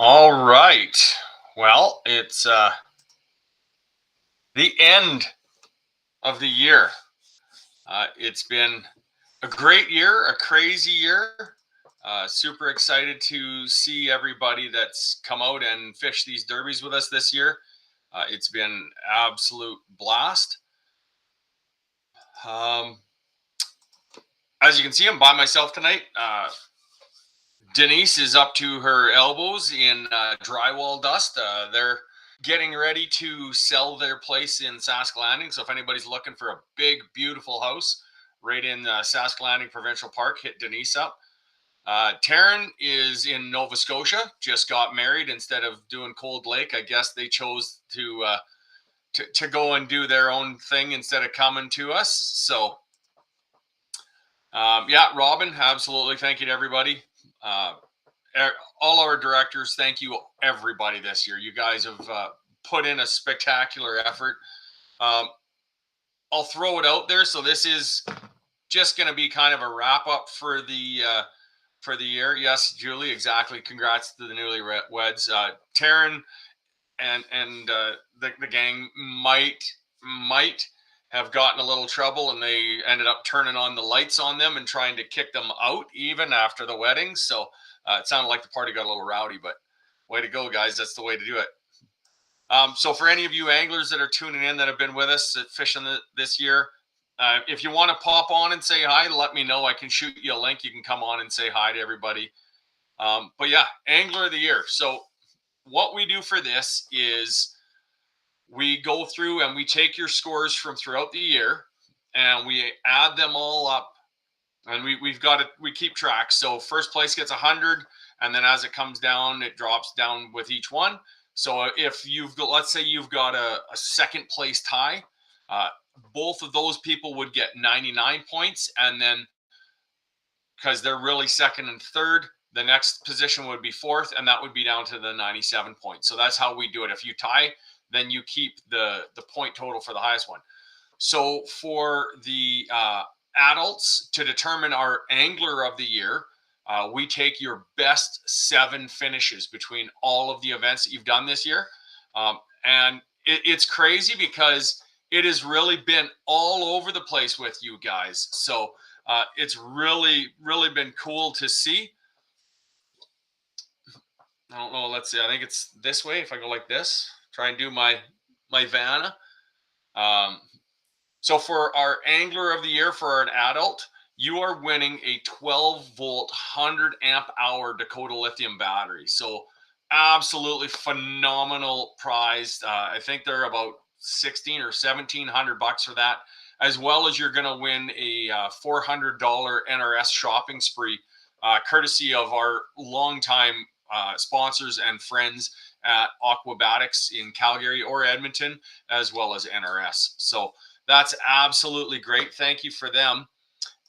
All right. Well, it's the end of the year. It's been a great year, a crazy year. Super excited to see everybody that's come out and fished these derbies with us this year. It's been absolute blast. Um, as you can see, I'm by myself tonight. Denise is up to her elbows in drywall dust. They're getting ready to sell their place in Sask Landing. So if anybody's looking for a big, beautiful house right in Sask Landing Provincial Park, hit Denise up. Taryn is in Nova Scotia, just got married instead of doing Cold Lake. I guess they chose to go and do their own thing instead of coming to us. So, yeah, Robin, absolutely. Thank you to everybody. All our directors, thank you everybody this year. You guys have put in a spectacular effort. I'll throw it out there. So this is just going to be kind of a wrap up for the year. Yes, Julie, exactly. Congrats to the newlyweds. Taryn and the gang might have gotten a little trouble, and they ended up turning on the lights on them and trying to kick them out even after the wedding. So it sounded like the party got a little rowdy, but way to go, guys. That's the way to do it. So for any of you anglers that are tuning in that have been with us at fishing this year, if you want to pop on and say hi, let me know. I can shoot you a link. You can come on and say hi to everybody. But yeah, Angler of the Year. So what we do for this is we go through and we take your scores from throughout the year and we add them all up, and we keep track. So first place gets 100, and then as it comes down, it drops down with each one. So if let's say you've got a second place tie, both of those people would get 99 points, and then because they're really second and third, the next position would be fourth, and that would be down to the 97 points. So that's how we do it. If you tie, then you keep the point total for the highest one. So for the adults, to determine our Angler of the Year, we take your best 7 finishes between all of the events that you've done this year. And it's crazy because it has really been all over the place with you guys. So it's really, really been cool to see. I don't know. Let's see. I think it's this way. If I go like this, try and do my Vanna. So for our Angler of the Year, for an adult, you are winning a 12-volt, 100-amp-hour Dakota lithium battery. So absolutely phenomenal prize. I think they're about $1,600 or $1,700 for that, as well as you're going to win a $400 NRS shopping spree, courtesy of our longtime sponsors and friends at Aquabatics in Calgary or Edmonton, as well as NRS. So that's absolutely great. Thank you for them.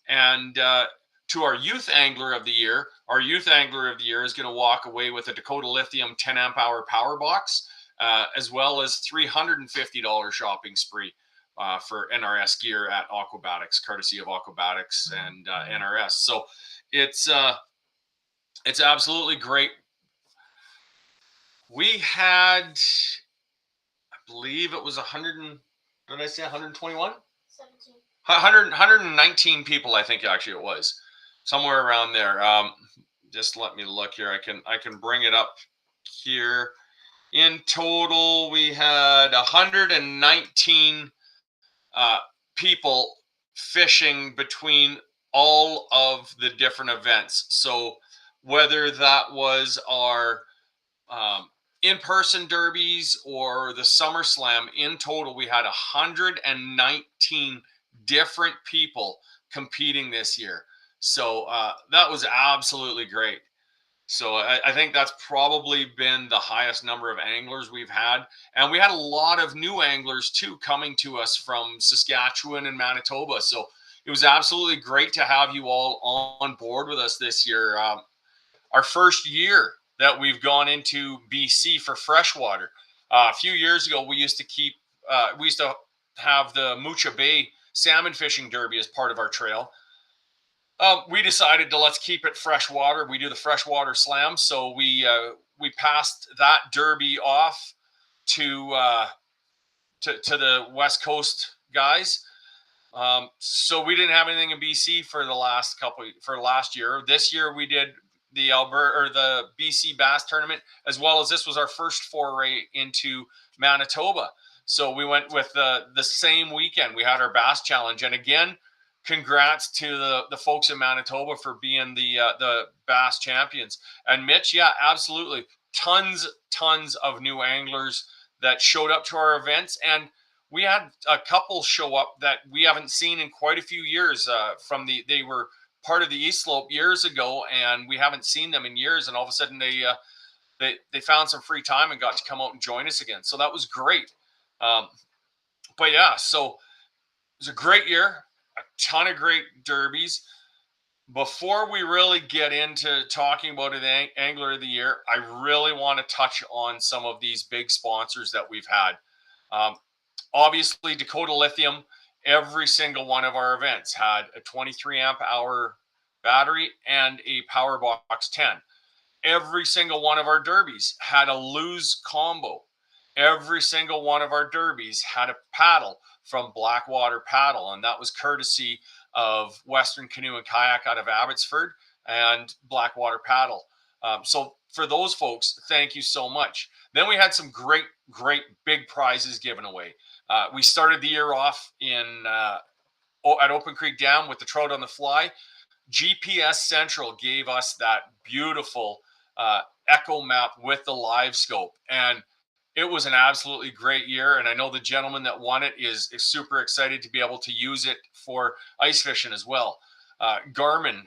And to our Youth Angler of the Year, our Youth Angler of the Year is going to walk away with a Dakota Lithium 10-amp-hour power box, as well as $350 shopping spree for NRS gear at Aquabatics, courtesy of Aquabatics and NRS. So it's absolutely great. We had, I believe it was 100 and, what did I say, 121? 17. 119 people, I think actually it was. Somewhere around there. Just let me look here. I can bring it up here. In total, we had 119 people fishing between all of the different events. So whether that was our in-person derbies or the SummerSlam, in total, we had 119 different people competing this year. So that was absolutely great. So I think that's probably been the highest number of anglers we've had. And we had a lot of new anglers too coming to us from Saskatchewan and Manitoba. So it was absolutely great to have you all on board with us this year. Our first year that we've gone into BC for freshwater. A few years ago, we used to have the Mucha Bay salmon fishing derby as part of our trail. We decided to let's keep it freshwater. We do the freshwater slam, so we we passed that derby off to the West Coast guys. So we didn't have anything in BC for last year. This year we did the Alberta or the BC Bass Tournament, as well as this was our first foray into Manitoba. So we went with the same weekend. We had our Bass Challenge, and again, congrats to the folks in Manitoba for being the Bass champions. And Mitch, yeah, absolutely, tons of new anglers that showed up to our events, and we had a couple show up that we haven't seen in quite a few years. They were part of the East Slope years ago, and we haven't seen them in years. And all of a sudden, they found some free time and got to come out and join us again. So that was great. But yeah, so it was a great year, a ton of great derbies. Before we really get into talking about an Angler of the Year, I really want to touch on some of these big sponsors that we've had. Obviously, Dakota Lithium, every single one of our events had a 23 amp hour battery and a Power Box 10. Every single one of our derbies had a Lose combo. Every single one of our derbies had a paddle from Blackwater Paddle, and that was courtesy of Western Canoe and Kayak out of Abbotsford and Blackwater Paddle. So for those folks, thank you so much. Then we had some great big prizes given away. We started the year off at Open Creek Dam with the Trout on the Fly. GPS Central gave us that beautiful echo map with the live scope, and it was an absolutely great year. And I know the gentleman that won it is super excited to be able to use it for ice fishing as well. Garmin,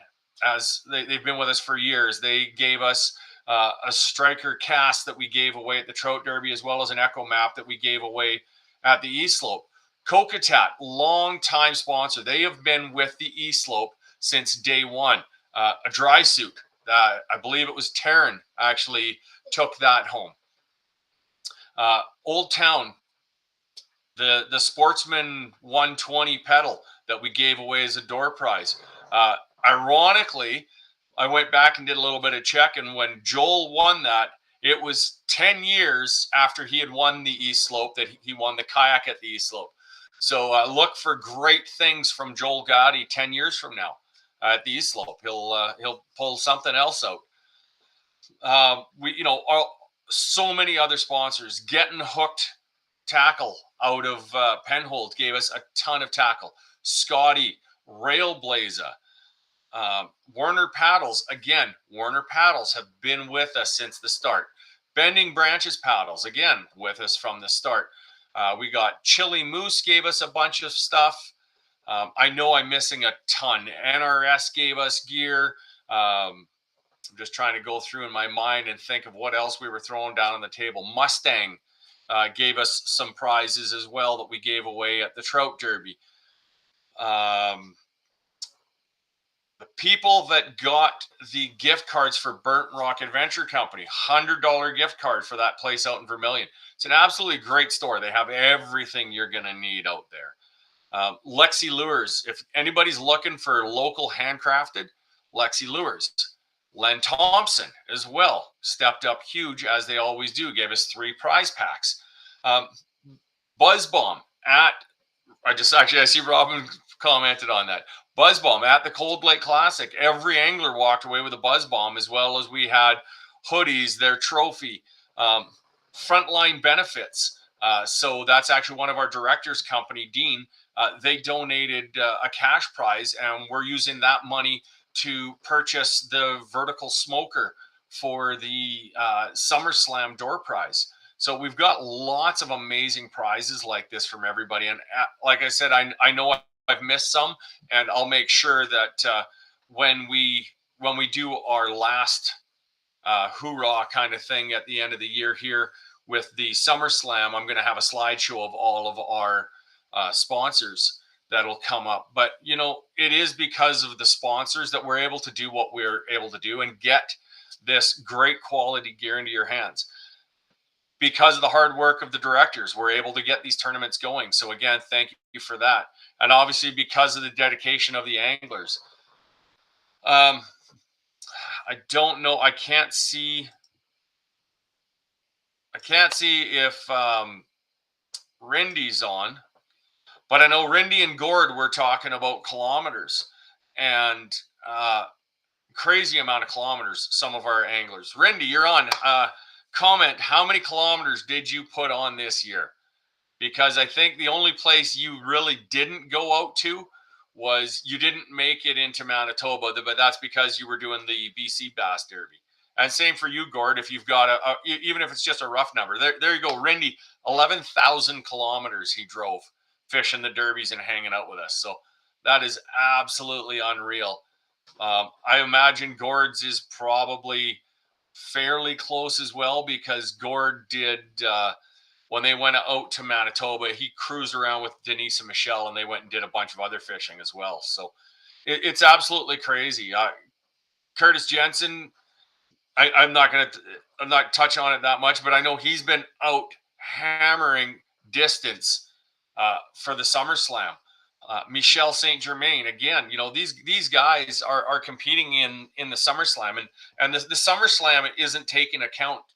as they've been with us for years, they gave us a Striker cast that we gave away at the Trout Derby, as well as an echo map that we gave away at the East Slope. Kokatat, long-time sponsor. They have been with the East Slope since day one. A dry suit. I believe it was Taryn actually took that home. Old Town, the Sportsman 120 pedal that we gave away as a door prize. Ironically, I went back and did a little bit of check, and when Joel won that, it was 10 years after he had won the East Slope that he won the kayak at the East Slope. So look for great things from Joel Gotti 10 years from now at the East Slope. He'll pull something else out. So many other sponsors. Getting Hooked Tackle out of Penhold gave us a ton of tackle. Scotty, Railblazer, Warner Paddles. Again, Warner Paddles have been with us since the start. Bending Branches Paddles, again, with us from the start. We got Chili Moose gave us a bunch of stuff. I know I'm missing a ton. NRS gave us gear. I'm just trying to go through in my mind and think of what else we were throwing down on the table. Mustang gave us some prizes as well that we gave away at the Trout Derby. The people that got the gift cards for Burnt Rock Adventure Company, $100 gift card for that place out in Vermilion. It's an absolutely great store. They have everything you're going to need out there. Lexi Lures. If anybody's looking for local handcrafted, Lexi Lures. Len Thompson as well stepped up huge, as they always do. Gave us 3 prize packs. Buzz Bomb I see Robin commented on that. Buzz Bomb at the Cold Lake Classic. Every angler walked away with a Buzz Bomb, as well as we had hoodies, their trophy, Frontline Benefits. So that's actually one of our directors' company, Dean. They donated a cash prize, and we're using that money to purchase the vertical smoker for the SummerSlam door prize. So we've got lots of amazing prizes like this from everybody. And like I said, I know I've missed some, and I'll make sure that when we do our last hoorah kind of thing at the end of the year here with the SummerSlam, I'm going to have a slideshow of all of our sponsors that'll come up. But, it is because of the sponsors that we're able to do what we're able to do and get this great quality gear into your hands. Because of the hard work of the directors, we're able to get these tournaments going. So again, thank you for that. And obviously because of the dedication of the anglers. I don't know. I can't see I can't see if Rindy's on, but I know Rindy and Gord were talking about kilometers and crazy amount of kilometers. Some of our anglers. Rindy, you're on. Comment, how many kilometers did you put on this year? Because I think the only place you really didn't go out to was you didn't make it into Manitoba, but that's because you were doing the BC Bass Derby. And same for you, Gord. If you've got even if it's just a rough number, there you go. Rindy, 11,000 kilometers he drove fishing the derbies and hanging out with us. So that is absolutely unreal. I imagine Gord's is probably fairly close as well because Gord did when they went out to Manitoba, he cruised around with Denise and Michelle, and they went and did a bunch of other fishing as well. So it's absolutely crazy. Curtis Jensen, I'm not touch on it that much, but I know he's been out hammering distance for the SummerSlam. Michelle St. Germain, again, these guys are competing in the SummerSlam, and the SummerSlam isn't taken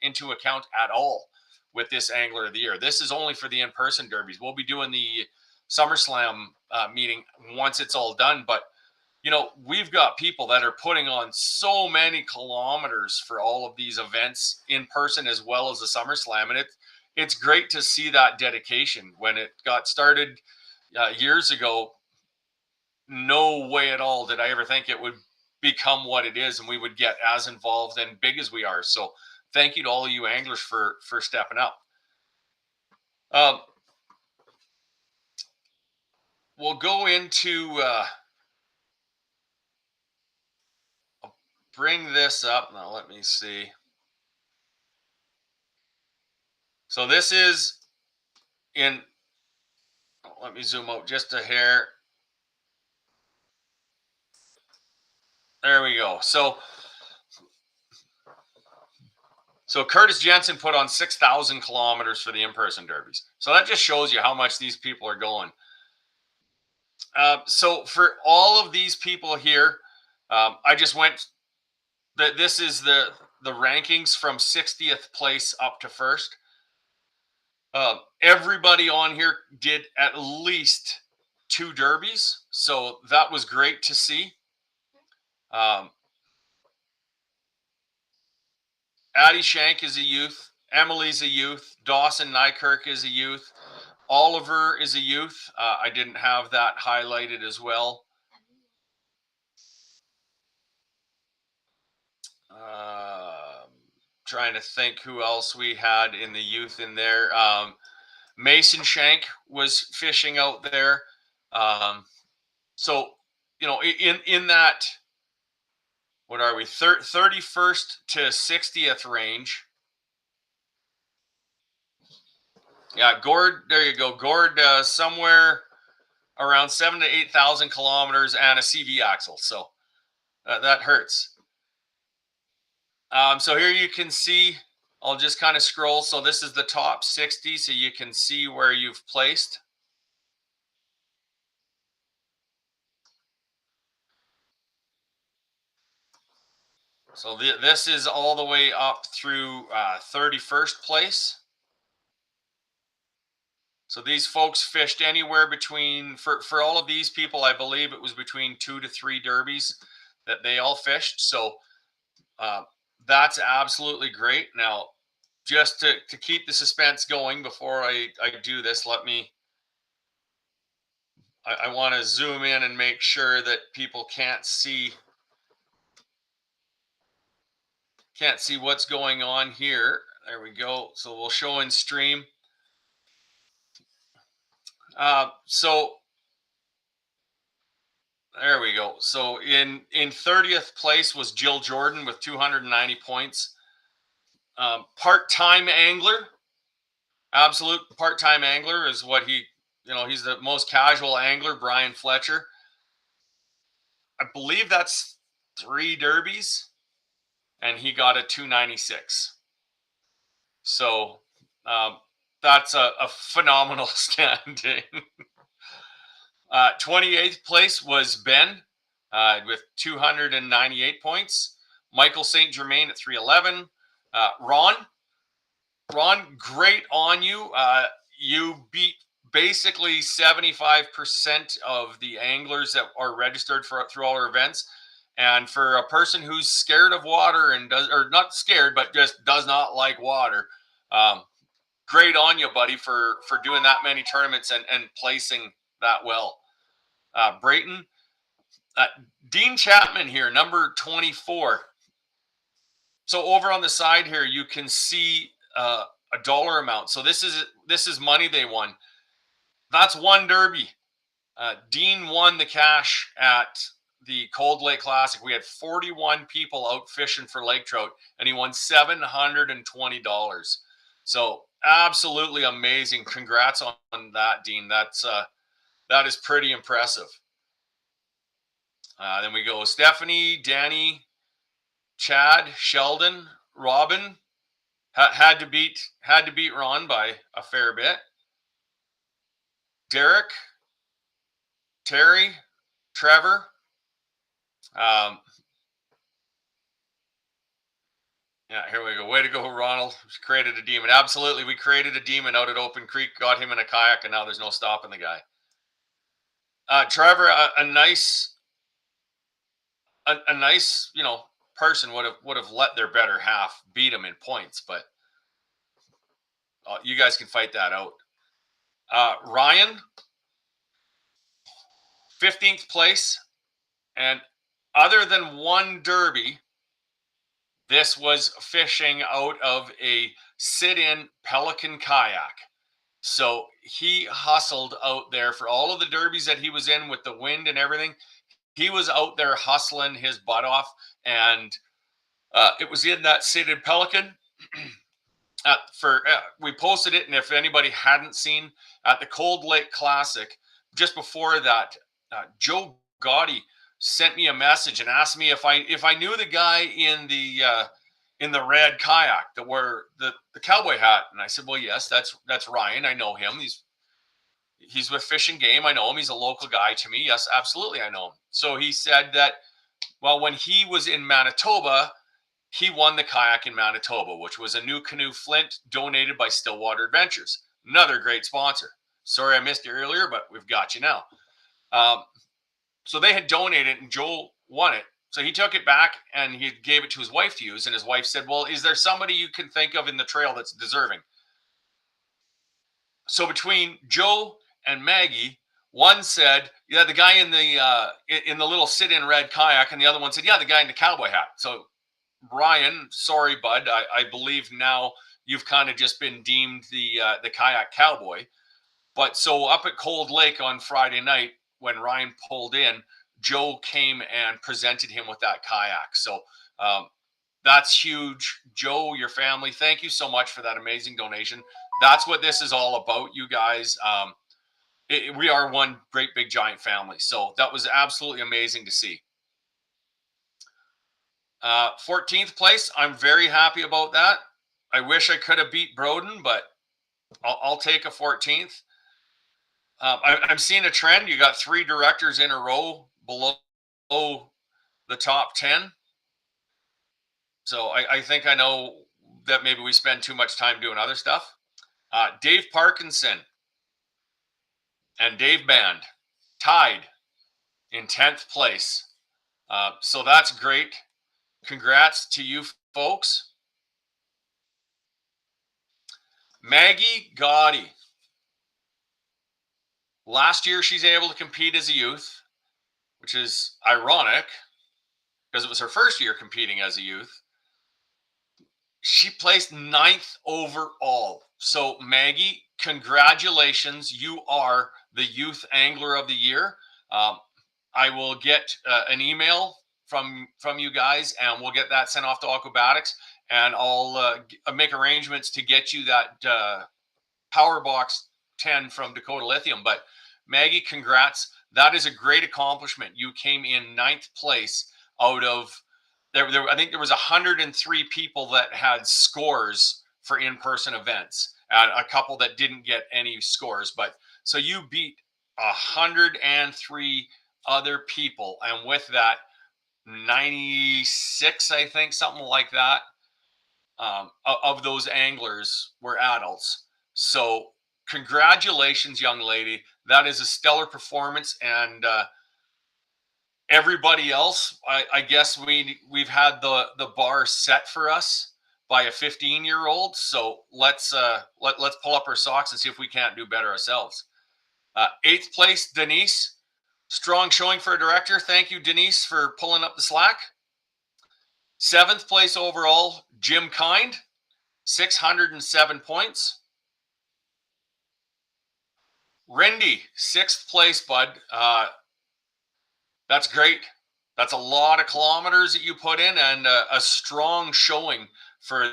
into account at all with this Angler of the Year. This is only for the in-person derbies. We'll be doing the SummerSlam meeting once it's all done, but we've got people that are putting on so many kilometers for all of these events in person as well as the SummerSlam, and it's great to see that dedication. When it got started years ago, no way at all did I ever think it would become what it is and we would get as involved and big as we are. So thank you to all of you anglers for stepping up. We'll go into I'll bring this up now. Let me see. So this is in, let me zoom out just a hair. There we go. So Curtis Jensen put on 6,000 kilometers for the in-person derbies. So that just shows you how much these people are going. So for all of these people here, I just went. This is the rankings from 60th place up to first. Everybody on here did at least 2 derbies, so that was great to see. Addie Shank is a youth. Emily's a youth. Dawson Nykirk is a youth. Oliver is a youth. I didn't have that highlighted as well. Trying to think who else we had in the youth in there. Mason Shank was fishing out there. So, in that, what are we, 31st to 60th range. Yeah, Gord, there you go. Gord, somewhere around 7,000 to 8,000 kilometers and a CV axle. So that hurts. So here you can see, I'll just kind of scroll. So this is the top 60, so you can see where you've placed. So this is all the way up through 31st place. So these folks fished anywhere between, for all of these people, I believe it was between 2 to 3 derbies that they all fished. So that's absolutely great. Now, just to keep the suspense going before I do this, I want to zoom in and make sure that people can't see what's going on here. There we go. So we'll show in stream. So there we go. So in 30th place was Jill Jordan with 290 points. Part-time angler, absolute part-time angler is what he's the most casual angler, Brian Fletcher. I believe that's 3 derbies, and he got a 296. So that's a phenomenal standing. 28th place was Ben with 298 points. Michael St. Germain at 311. Ron Ron, great on you. You beat basically 75% of the anglers that are registered for through all our events. And for a person who's scared of water and does, or not scared, but just does not like water, um, great on you, buddy, for doing that many tournaments and placing that well. Brayton, uh, Dean Chapman here, number 24. So over on the side here, you can see a dollar amount. So this is money they won. That's one derby. Dean won the cash at the Cold Lake Classic. We had 41 people out fishing for lake trout, and he won $720. So absolutely amazing. Congrats on that, Dean. That is pretty impressive. Then we go Stephanie, Danny, Chad, Sheldon, Robin. Had to beat Ron by a fair bit. Derek, Terry, Trevor. Yeah, here we go. Way to go, Ronald. We created a demon. Absolutely, we created a demon out at Open Creek. Got him in a kayak, and now there's no stopping the guy. Trevor, a nice, person would have let their better half beat him in points, but you guys can fight that out. Ryan, 15th place, and other than one derby, this was fishing out of a sit-in Pelican kayak. So he hustled out there for all of the derbies that he was in with the wind and everything. He was out there hustling his butt off, and it was in that sit-in Pelican. We posted it, and if anybody hadn't seen, at the Cold Lake Classic, just before that, Joe Gotti sent me a message and asked me if I knew the guy in the red kayak that wore the cowboy hat, and I said, well, yes, that's Ryan. I know him. He's with Fish and Game. I know him. He's a local guy to me. Yes, absolutely, I know him. So he said that, well, when he was in Manitoba, he won the kayak in Manitoba, which was a new canoe Flint donated by Stillwater Adventures. Another great sponsor. Sorry I missed you earlier, but we've got you now. So they had donated, and Joel won it. So he took it back and he gave it to his wife to use. And his wife said, well, is there somebody you can think of in the trail that's deserving? So between Joe and Maggie, one said, yeah, the guy in the little sit-in red kayak, and the other one said, yeah, the guy in the cowboy hat. So Ryan, sorry, bud, I believe now you've kind of just been deemed the kayak cowboy. But so up at Cold Lake on Friday night, when Ryan pulled in, Joe came and presented him with that kayak. So that's huge. Joe, your family, thank you so much for that amazing donation. That's what this is all about, you guys. We are one great big giant family. So that was absolutely amazing to see. 14th place. I'm very happy about that. I wish I could have beat Broden, but I'll take a 14th. I'm seeing a trend. You got 3 directors in a row below the top 10. So I think I know that maybe we spend too much time doing other stuff. Dave Parkinson and Dave Band tied in 10th place. So that's great. Congrats to you folks. Maggie Gotti. Last year, she's able to compete as a youth, which is ironic because it was her first year competing as a youth. She placed 9th overall. So Maggie, congratulations. You are the Youth Angler of the Year. I will get an email from you guys, and we'll get that sent off to Aquabatics, and I'll make arrangements to get you that Power Box 10 from Dakota Lithium. But Maggie, congrats. That is a great accomplishment. You came in 9th place out of I think there was 103 people that had scores for in-person events, and a couple that didn't get any scores. But so you beat 103 other people, and with that, 96, I think, something like that. of those anglers were adults. So congratulations, young lady. That is a stellar performance. And everybody else, I guess we've had the bar set for us by a 15-year-old. So let's pull up our socks and see if we can't do better ourselves. Eighth place, Denise. Strong showing for a director. Thank you, Denise, for pulling up the slack. Seventh place overall, Jim Kind, 607 points. Rendy, sixth place, bud. That's great. That's a lot of kilometers that you put in, and a strong showing for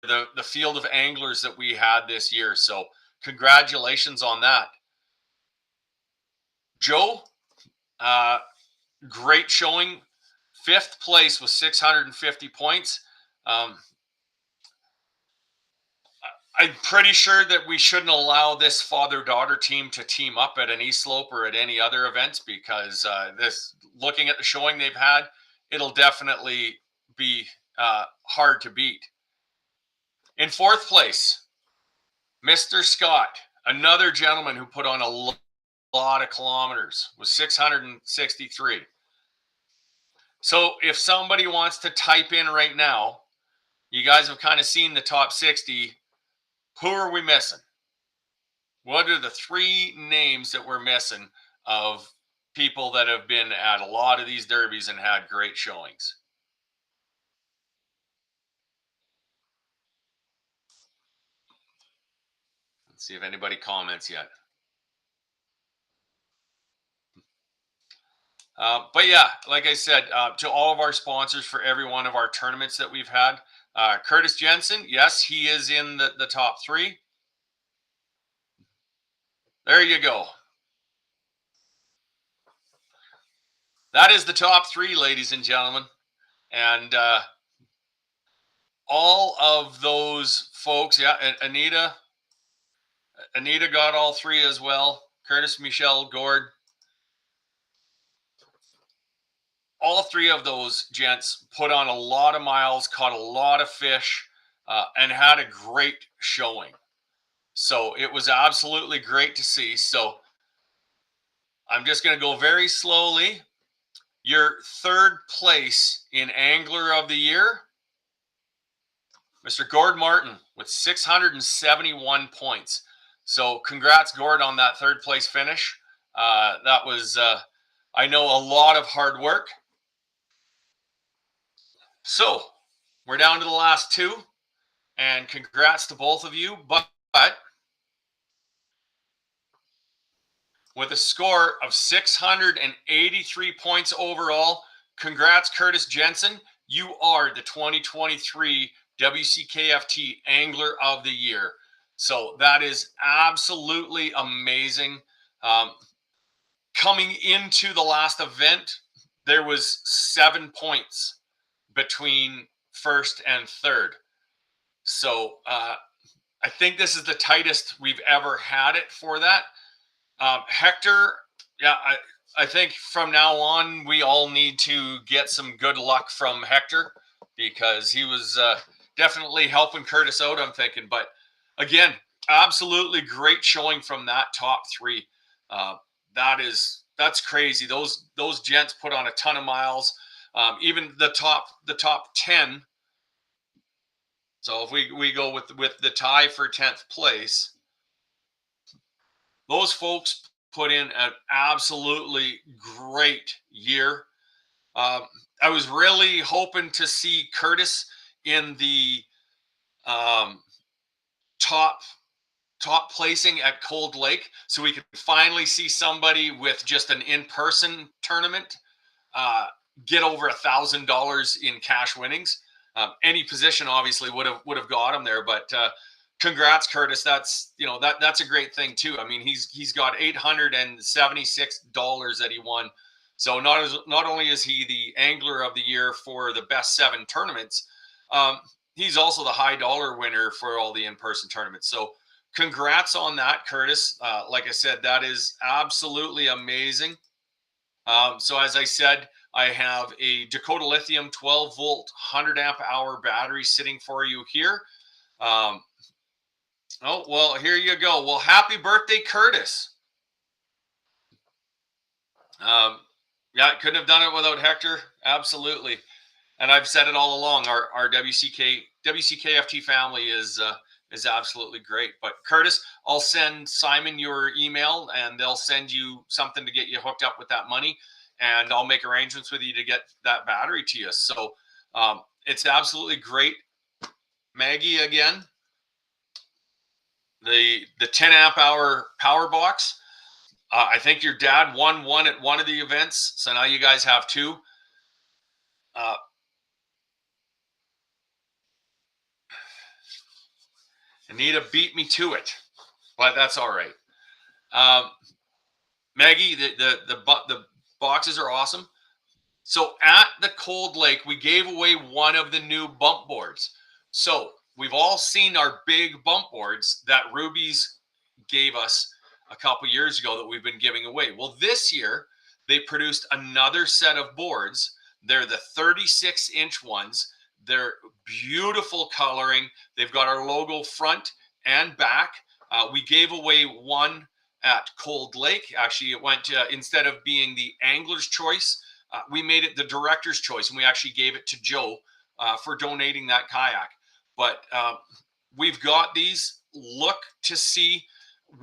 the field of anglers that we had this year. So congratulations on that. Joe, great showing. Fifth place with 650 points. I'm pretty sure that we shouldn't allow this father-daughter team to team up at an East Slope or at any other events, because looking at the showing they've had, it'll definitely be hard to beat. In fourth place, Mr. Scott, another gentleman who put on a lot of kilometers, was 663. So if somebody wants to type in right now, you guys have kind of seen the top 60. Who are we missing? What are the three names that we're missing of people that have been at a lot of these derbies and had great showings? Let's see if anybody comments yet. But yeah, like I said, to all of our sponsors for every one of our tournaments that we've had, Curtis Jensen, yes, he is in the top three. There you go. That is the top three, ladies and gentlemen. And all of those folks, yeah, Anita got all three as well. Curtis, Michelle, Gord. All three of those gents put on a lot of miles, caught a lot of fish, and had a great showing. So it was absolutely great to see. So I'm just going to go very slowly. Your third place in Angler of the Year, Mr. Gord Martin with 671 points. So congrats, Gord, on that third place finish. That was, I know, a lot of hard work. So we're down to the last two, and congrats to both of you. But with a score of 683 points overall, congrats, Curtis Jensen. You are the 2023 WCKFT Angler of the Year. So that is absolutely amazing. Coming into the last event, there was 7 points between first and third. So I think this is the tightest we've ever had it for that. Hector, yeah, I think from now on, we all need to get some good luck from Hector, because he was definitely helping Curtis out, I'm thinking. But again, absolutely great showing from that top three. That's crazy. Those gents put on a ton of miles. Even the top 10. So if we go with the tie for 10th place, those folks put in an absolutely great year. I was really hoping to see Curtis in the top placing at Cold Lake, so we could finally see somebody with just an in-person tournament get over $1,000 in cash winnings. Any position obviously would have got him there, but congrats, Curtis. That's a great thing too. I mean, he's got $876 that he won. So not only is he the Angler of the Year for the best 7 tournaments, he's also the high dollar winner for all the in-person tournaments. So congrats on that, Curtis. Like I said, that is absolutely amazing. So as I said, I have a Dakota Lithium 12 volt, 100 amp hour battery sitting for you here. Oh, well, here you go. Well, happy birthday, Curtis. Yeah, couldn't have done it without Hector. Absolutely. And I've said it all along. Our WCKFT family is absolutely great. But Curtis, I'll send Simon your email, and they'll send you something to get you hooked up with that money, and I'll make arrangements with you to get that battery to you. So it's absolutely great. Maggie, again, the 10 amp hour power box. I think your dad won one at one of the events, so now you guys have two. Anita beat me to it, but that's all right. Maggie, the boxes are awesome. So at the Cold Lake, we gave away one of the new bump boards. So we've all seen our big bump boards that Ruby's gave us a couple years ago that we've been giving away. Well, this year they produced another set of boards. They're the 36-inch ones. They're beautiful coloring. They've got our logo front and back. We gave away one at Cold Lake. Actually, it went instead of being the angler's choice, we made it the director's choice, and we actually gave it to Joe for donating that kayak. But we've got these. Look to see.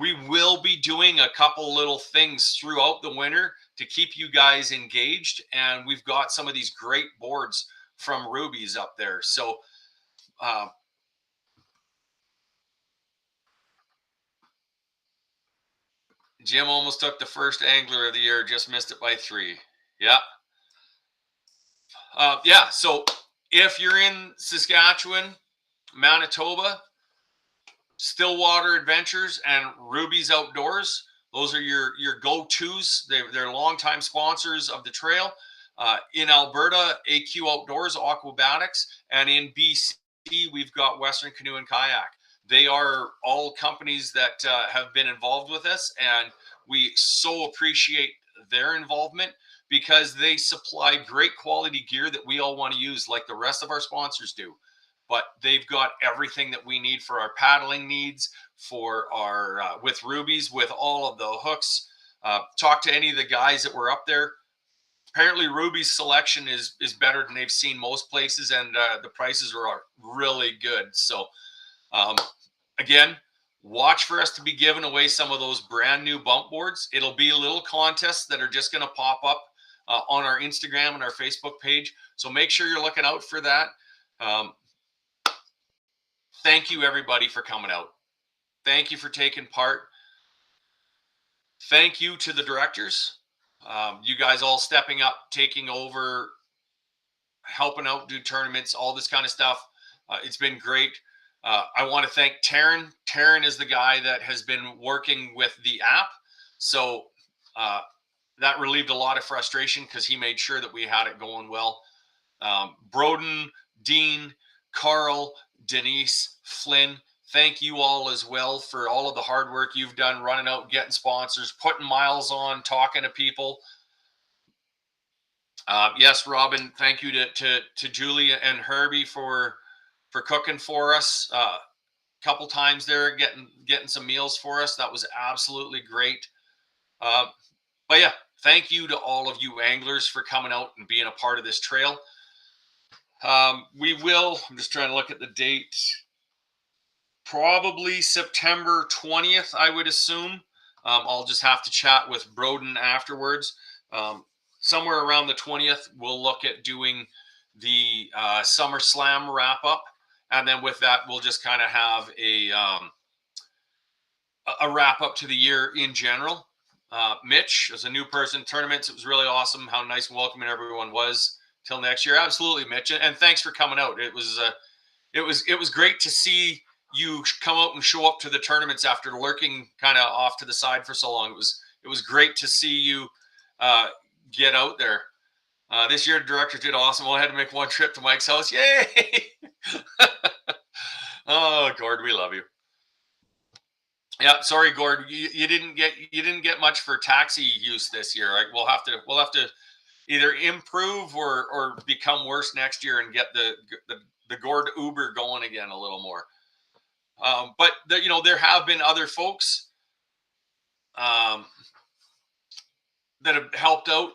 We will be doing a couple little things throughout the winter to keep you guys engaged, and we've got some of these great boards from Ruby's up there. So Jim almost took the first angler of the year, just missed it by 3. Yeah. Yeah. So if you're in Saskatchewan, Manitoba, Stillwater Adventures and Ruby's Outdoors, those are your go-tos. They're longtime sponsors of the trail. In Alberta, AQ Outdoors, Aquabatics, and in BC, we've got Western Canoe and Kayak. They are all companies that have been involved with us, and we so appreciate their involvement because they supply great quality gear that we all want to use like the rest of our sponsors do. But they've got everything that we need for our paddling needs, for our with Ruby's, with all of the hooks. Talk to any of the guys that were up there. Apparently Ruby's selection is better than they've seen most places, and the prices are really good. So again, watch for us to be giving away some of those brand new bump boards. It'll be little contests that are just going to pop up on our Instagram and our Facebook page. So make sure you're looking out for that. Thank you, everybody, for coming out. Thank you for taking part. Thank you to the directors. You guys all stepping up, taking over, helping out, do tournaments, all this kind of stuff. It's been great. I want to thank Taryn. Taryn is the guy that has been working with the app. So that relieved a lot of frustration because he made sure that we had it going well. Broden, Dean, Carl, Denise, Flynn, thank you all as well for all of the hard work you've done running out, getting sponsors, putting miles on, talking to people. Yes, Robin, thank you to Julie and Herbie for cooking for us a couple times there, getting some meals for us. That was absolutely great. But yeah, thank you to all of you anglers for coming out and being a part of this trail. We will, I'm just trying to look at the date, probably September 20th, I would assume. I'll just have to chat with Broden afterwards. Somewhere around the 20th, we'll look at doing the Summer Slam wrap up. And then with that, we'll just kind of have a wrap up to the year in general. Mitch, as a new person, tournaments, it was really awesome how nice and welcoming everyone was. Till next year. Absolutely, Mitch. And thanks for coming out. It was great to see you come out and show up to the tournaments after lurking kind of off to the side for so long. It was great to see you get out there. This year, the director did awesome. Well, I had to make one trip to Mike's house. Yay! Oh, Gord, we love you. Yeah, sorry, Gord. You didn't get much for taxi use this year. Right? We'll have to either improve or become worse next year and get the Gord Uber going again a little more. But there have been other folks that have helped out.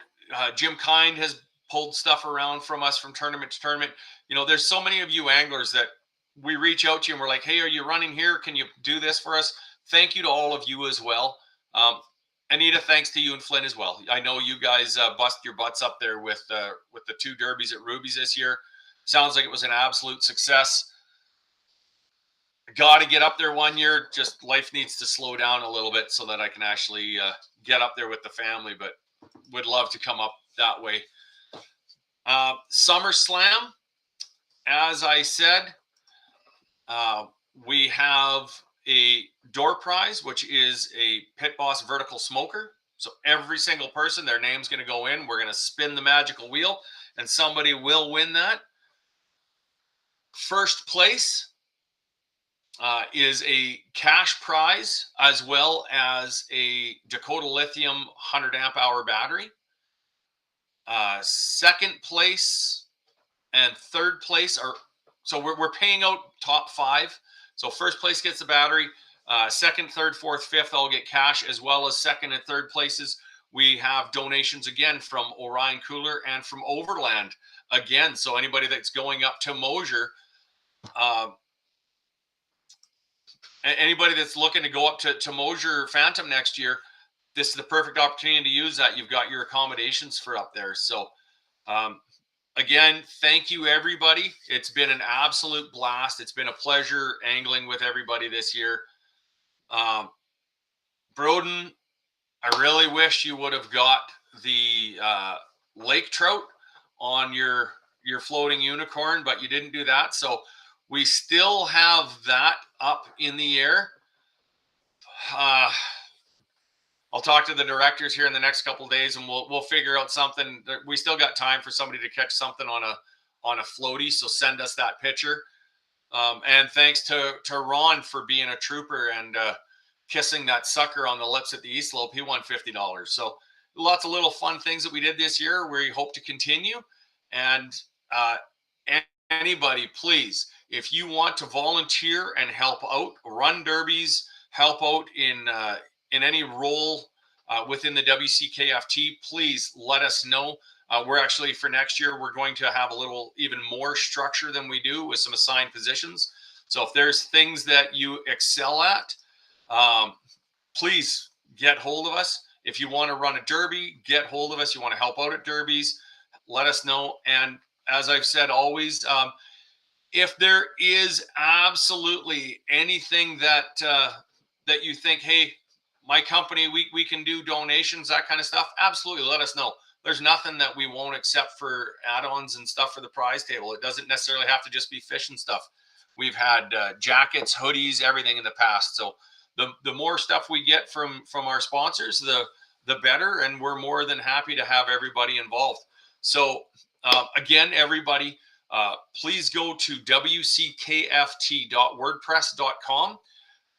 Jim Kind has pulled stuff around from us from tournament to tournament. There's so many of you anglers that we reach out to you and we're like, hey, are you running here? Can you do this for us? Thank you to all of you as well. Anita, thanks to you and Flynn as well. I know you guys bust your butts up there with the 2 derbies at Ruby's this year. Sounds like it was an absolute success. Got to get up there one year. Just life needs to slow down a little bit so that I can actually get up there with the family, but would love to come up that way. SummerSlam, as I said, we have a door prize, which is a Pit Boss vertical smoker. So every single person, their name's going to go in. We're going to spin the magical wheel, and somebody will win that. First place is a cash prize as well as a Dakota Lithium 100 amp hour battery. Second place and third place are, so we're paying out top 5. So first place gets the battery. Second, third, fourth, fifth all get cash, as well as second and third places. We have donations again from Orion Cooler and from Overland again. So anybody that's going up to Mosier, anybody that's looking to go up to Mosier Phantom next year, this is the perfect opportunity to use that. You've got your accommodations for up there. So again, thank you, everybody. It's been an absolute blast. It's been a pleasure angling with everybody this year. Broden, I really wish you would have got the lake trout on your floating unicorn, but you didn't do that. So we still have that up in the air. I'll talk to the directors here in the next couple of days, and we'll figure out something. We still got time for somebody to catch something on a floaty, so send us that picture. And thanks to Ron for being a trooper and kissing that sucker on the lips at the East Slope. He won $50. So lots of little fun things that we did this year. We hope to continue. And anybody, please, if you want to volunteer and help out, run derbies, help out in any role within the WCKFT, please let us know. We're actually, for next year, we're going to have a little even more structure than we do with some assigned positions. So if there's things that you excel at, please get hold of us. If you want to run a derby, get hold of us. You want to help out at derbies, let us know. And as I've said always, if there is absolutely anything that that you think, hey, my company, we can do donations, that kind of stuff, absolutely let us know. There's nothing that we won't accept for add-ons and stuff for the prize table. It doesn't necessarily have to just be fishing stuff. We've had jackets, hoodies, everything in the past. So the more stuff we get from our sponsors, the better, and we're more than happy to have everybody involved. So again, everybody, please go to wckft.wordpress.com.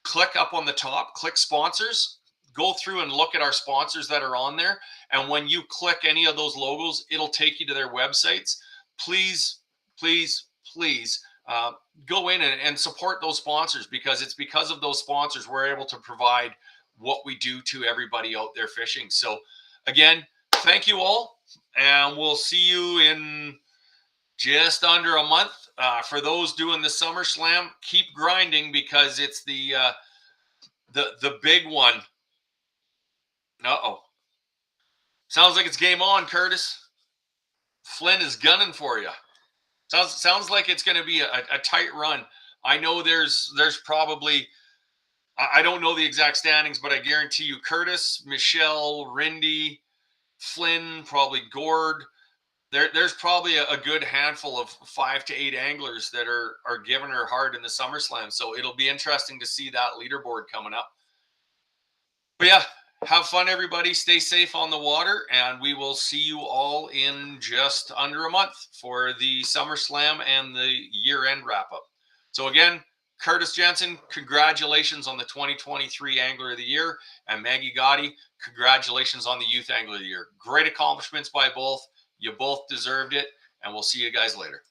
Click up on the top, click sponsors, go through and look at our sponsors that are on there. And when you click any of those logos, it'll take you to their websites. Please, please, please go in and support those sponsors, because it's because of those sponsors we're able to provide what we do to everybody out there fishing. So again, thank you all, and we'll see you in just under a month. For those doing the SummerSlam, keep grinding, because it's the big one. Sounds like it's game on, Curtis. Flynn is gunning for you. Sounds like it's going to be a tight run. I know there's probably, I don't know the exact standings, but I guarantee you Curtis, Michelle, Rindy, Flynn, probably Gord, there's probably a good handful of 5 to 8 anglers that are giving her hard in the SummerSlam. So it'll be interesting to see that leaderboard coming up. But yeah, have fun, everybody. Stay safe on the water, and we will see you all in just under a month for the SummerSlam and the year-end wrap-up. So again, Curtis Jensen, congratulations on the 2023 Angler of the Year, and Maggie Gotti, congratulations on the Youth Angler of the Year. Great accomplishments by both. You both deserved it, and we'll see you guys later.